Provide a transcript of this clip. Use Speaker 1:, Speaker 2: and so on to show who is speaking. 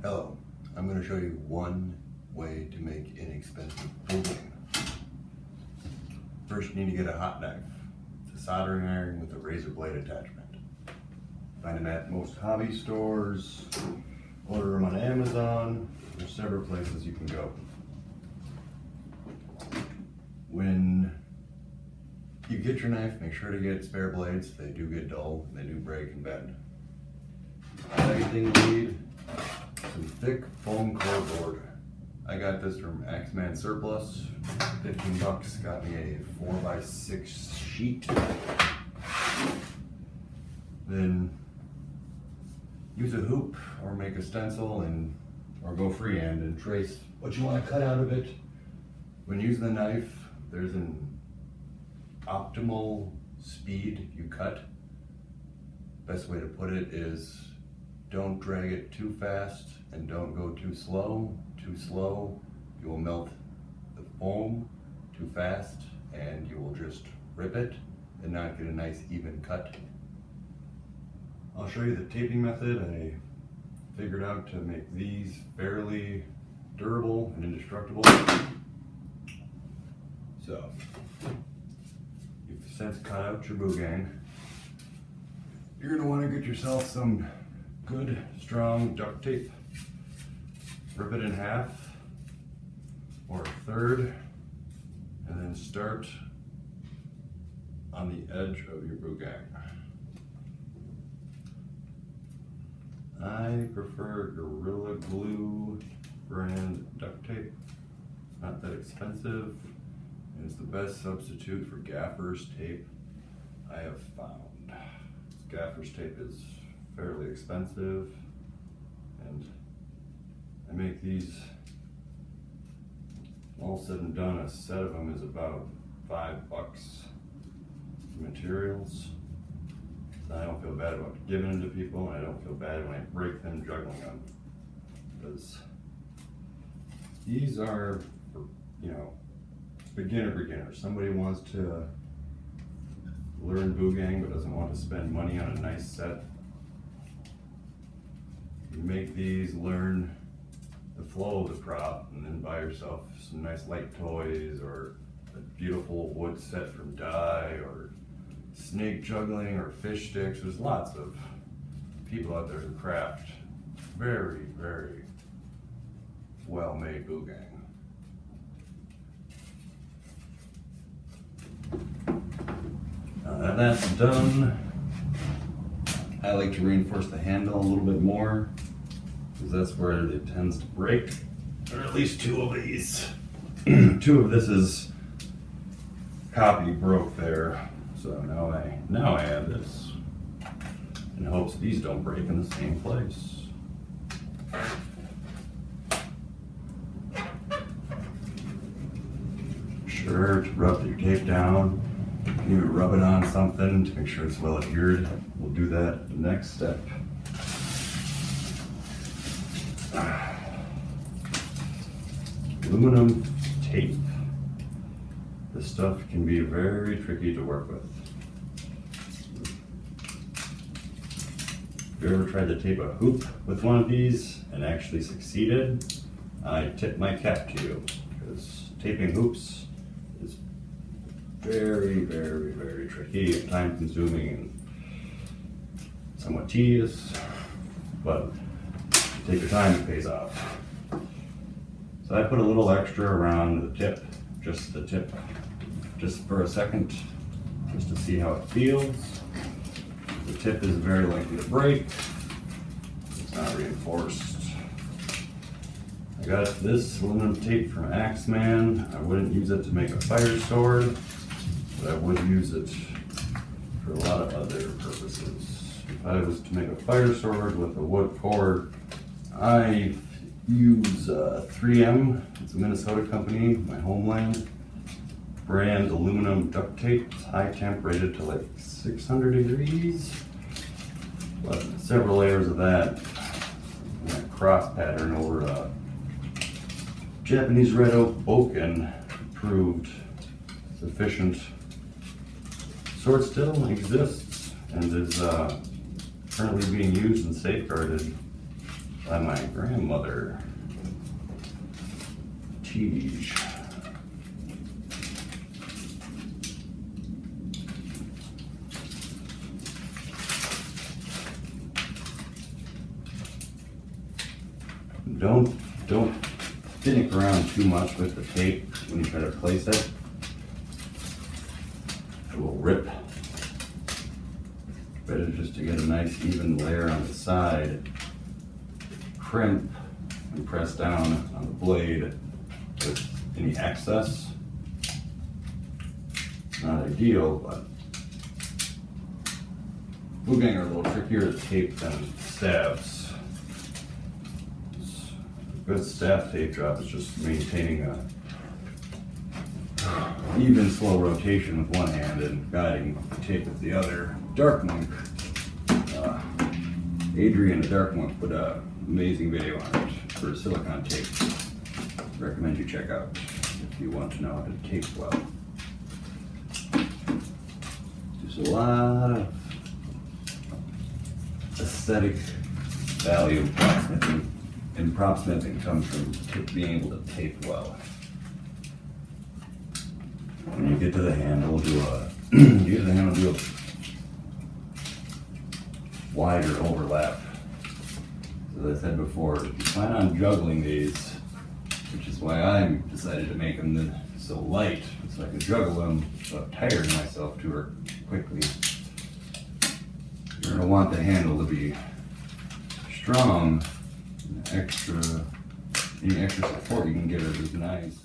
Speaker 1: Hello, I'm going to show you one way to make inexpensive buugeng. First, you need to get a hot knife. It's a soldering iron with a razor blade attachment. Find them at most hobby stores, order them on Amazon. There's several places you can go. When you get your knife, make sure to get spare blades. They do get dull, and they do break and bend. Second thing you need, some thick foam cardboard. I got this from Axeman Surplus, 15 bucks, got me a 4x6 sheet. Then use a hoop or make a stencil or go freehand and trace what you want to cut out of it. When using the knife, there's an optimal speed you cut. Best way to put it is don't drag it too fast and don't go too slow. Too slow, you will melt the foam. Too fast, and you will just rip it and not get a nice even cut. I'll show you the taping method I figured out to make these fairly durable and indestructible. So, you've since cut out your buugeng. You're going to want to get yourself some good, strong duct tape. Rip it in half or a third, and then start on the edge of your buugeng. I prefer Gorilla Glue brand duct tape. It's not that expensive, and it's the best substitute for gaffer's tape I have found. Gaffer's tape is fairly expensive, and I make these, all said and done, a set of them is about $5 materials. So I don't feel bad about giving them to people, and I don't feel bad when I break them juggling them. Because these are for, beginner. Somebody wants to learn buugeng but doesn't want to spend money on a nice set. You make these, learn the flow of the prop, and then buy yourself some nice light toys or a beautiful wood set from dye or snake juggling or fish sticks. There's lots of people out there who craft very, very well-made buugeng. Now that that's done, I like to reinforce the handle a little bit more, because that's where it tends to break. Or at least two of these. Two of this is copy broke there. So now I have this in hopes these don't break in the same place. Sure to rub your tape down. You can even rub it on something to make sure it's well adhered. We'll do that the next step. Aluminum tape. This stuff can be very tricky to work with. If you ever tried to tape a hoop with one of these and actually succeeded, I tip my cap to you, because taping hoops is very, very, very tricky and time consuming and somewhat tedious, but take your time, it pays off. So I put a little extra around the tip, just for a second, just to see how it feels. The tip is very likely to break. It's not reinforced. I got this aluminum tape from Axeman. I wouldn't use it to make a fire sword, but I would use it for a lot of other purposes. If I was to make a fire sword with a wood core, I use 3M, it's a Minnesota company, my homeland, brand aluminum duct tape. It's high temp, rated to like 600 degrees, but several layers of that, and that cross pattern over Japanese red oak Buugeng proved sufficient. Sword still exists and is currently being used and safeguarded by my grandmother, Tige. Don't finick around too much with the tape when you try to place it. It will rip. Better just to get a nice even layer on the side. Crimp and press down on the blade with any excess. Not ideal, but Buugeng are a little trickier to tape than staves. Good staff tape job is just maintaining a even slow rotation with one hand and guiding the tape with the other. Dark Monk, Adrian the Dark Monk put an amazing video on it for silicone tape. Recommend you check out if you want to know how to tape well. There's a lot of aesthetic value in Propsmithing. And Propsmithing comes from being able to tape well. When you get to the handle, do a wider overlap. As I said before, if you plan on juggling these, which is why I decided to make them so light, so I can juggle them without tiring myself too quickly. You're gonna want the handle to be strong. Any extra support you can give it is nice.